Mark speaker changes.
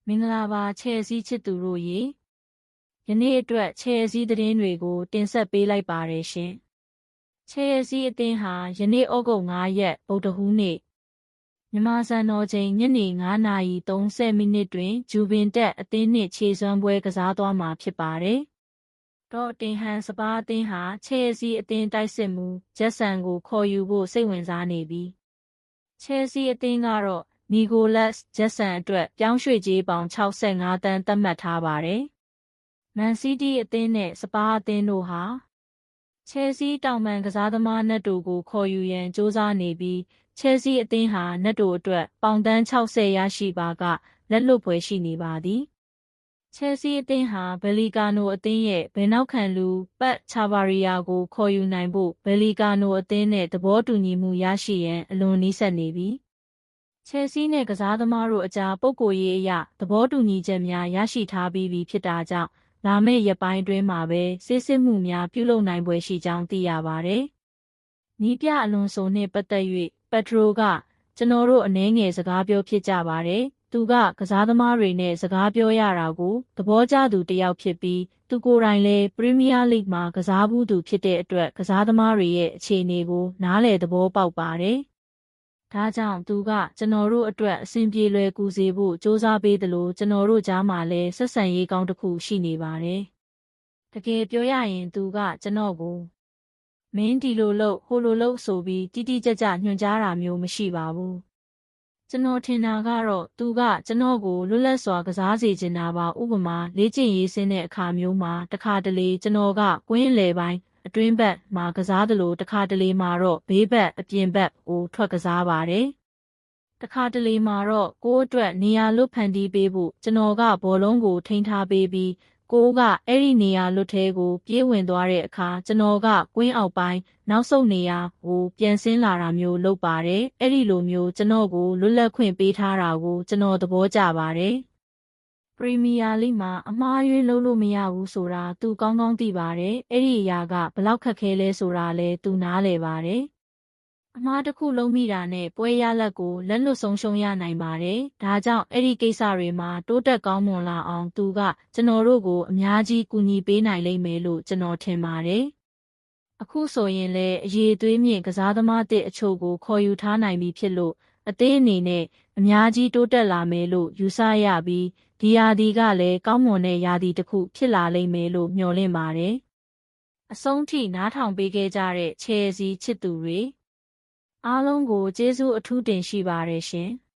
Speaker 1: မင်္ဂလာပါချဲ့စည်းချစ်သူတို့ရေယနေ့အတွက်ချဲ့စည်းသတင်းတွေကိုတင်ဆက်ပေးလိုက်ပါတယ်ရှင်ချဲ့စည်းအသင်းဟာယနေ့ဩဂုတ်9ရက်ဗုဒ္ဓဟူးနေ့မြန်မာစံတော်ချိန်ညနေ9:30မိနစ်တွင်ဂျူဗင်တက်အသင်းနှင့်ခြေစွမ်းပွဲကစားသွားမှာဖြစ်ပါတယ်ဒေါ်တင်ဟန်စပါးအသင်းဟာချဲ့စည်းအသင်းတိုက်စစ်မှုဂျက်ဆန်ကိုခေါ်ယူဖို့စိတ်ဝင်စားနေပြီးချဲ့စည်းအသင်းကတော့နီကိုလတ်ဂျက်ဆန်အတွက်ပြောင်းရွှေ့ကြေးပေါင်65သန်းသတ်မှတ်ထားပါတယ်။မန်စီးတီးအသင်းနဲ့စပါးအသင်းတို့ဟာချဲလ်ဆီးတောင်ပန်ကစားသမားနက်တိုကိုခေါ်ယူရန်ကြိုးစားနေပြီးချဲလ်ဆီးအသင်းဟာနက်တိုအတွက်ပေါင်သန်း60ရရှိပါကလက်လွတ်ဖွယ်ရှိနေပါသည်။ချဲလ်ဆီးအသင်းဟာဘယ်လီကာနိုအသင်းရဲ့ဘယ်နောက်ခံလူပတ်ချာဘာရီယာကိုခေါ်ယူနိုင်ဖို့ဘယ်လီကာနိုအသင်းနဲ့သဘောတူညီမှုရရှိရန်အလွန်နီးစပ်နေပြီးချဲလ်ဆီးနဲ့ကစားသမားတို့အကြားပုဂ္ဂိုလ်ရေးအရသဘောတူညီချက်များရရှိထားပြီးဖြစ်တာကြောင့်လာမယ့်ရက်ပိုင်းတွင်မှာပဲစစ်စစ်မှုများပြုလုပ်နိုင်ပွဲရှိကြောင်းသိရပါတယ်။နီးပြအလွန်ဆိုနှင့်ပတ်သက်၍ပက်ထရိုကကျွန်တော်တို့အနည်းငယ်စကားပြောဖြစ်ကြပါတယ်။သူကကစားသမားတွေနဲ့စကားပြောရတာကိုသဘောကျသူတစ်ယောက်ဖြစ်ပြီးသူကိုယ်တိုင်လည်းပရီးမီးယားလိဂ်မှာကစားဘူးသူဖြစ်တဲ့အတွက်ကစားသမားတွေရဲ့အခြေအနေကိုနားလည်သဘောပေါက်ပါတယ်။ဒါကြောင့်သူကကျွန်တော်တို့အတွက်အဆင်ပြေလွယ်ကူစေဖို့စ조사ပေးသလိုကျွန်တော်တို့ကြားမှာလည်းဆက်ဆံရေးကောင်းတစ်ခုရှိနေပါတယ်။တကယ်ပြောရရင်သူကကျွန်တော်ကိုမင်းဒီလိုလုပ်ဟိုလိုလုပ်ဆိုပြီးတိတိကျကျညွှန်ကြားတာမျိုးမရှိပါဘူး။ကျွန်တော်ထင်တာကတော့သူကကျွန်တော်ကိုလွတ်လပ်စွာကစားစေချင်တာပါဥပမာလေ့ကျင့်ရေးဆင်းတဲ့အခါမျိုးမှာတခါတလေကျွန်တော်ကကွင်းလယ်ပိုင်းအတွင်းဘက်မှာကစားသလိုတခါတလေမှာတော့ဘေးဘက်အပြင်ဘက်ကိုထွက်ကစားပါတယ်။တခါတလေမှာတော့ကိုယ့်အတွက်နေရာလွတ်ဖန်တီးပေးဖို့ကျွန်တော်ကဘောလုံးကိုထိန်းထားပေးပြီးကိုကအဲ့ဒီနေရာလွတ်ထဲကိုပြေးဝင်သွားတဲ့အခါကျွန်တော်ကကွင်းအောက်ပိုင်းနောက်ဆုတ်နေရာကိုပြန်ဆင်းလာတာမျိုးလုပ်ပါတယ်။အဲ့ဒီလိုမျိုးကျွန်တော်ကိုလွတ်လပ်ခွင့်ပေးထားတာကိုကျွန်တော်သဘောကျပါတယ်။ပရီးမီးယားလိဂ်မှာအမှားယွင်းလုပ်လို့မရဘူးဆိုတာသူကောင်းကောင်းသိပါတယ်။အဲ့ဒီအရာကဘလောက်ခက်ခဲလဲဆိုတာလည်းသူနားလည်ပါတယ်။အမှားတစ်ခုလုံးမိတာနဲ့ပွဲရလဒ်ကိုလက်လွတ်ဆုံးရှုံးရနိုင်ပါတယ်။ဒါကြောင့်အဲ့ဒီကိစ္စတွေမှာတိုးတက်ကောင်းမွန်လာအောင်သူကကျွန်တော်တို့ကိုအများကြီးကူညီပေးနိုင်လိမ့်မယ်လို့ကျွန်တော်ထင်ပါတယ်။အခုဆိုရင်လည်းအရေးသွေးမြင့်ကစားသမားတစ်အချို့ကိုခေါ်ယူထားနိုင်ပြီဖြစ်လို့အသင်းအနေနဲ့အများကြီးတိုးတက်လာမယ်လို့ယူဆရပြီးဒီရာသီကလည်းကောင်းမွန်တဲ့ရာသီတစ်ခုဖြစ်လာလိမ့်မယ်လို့မျှော်လင့်ပါတယ်။အဆုံးထိနားထောင်ပေးခဲ့ကြတဲ့ချဲလ်ဆီးချစ်သူတွေအားလုံးကိုကျေးဇူးအထူးတင်ရှိပါတယ်ရှင်။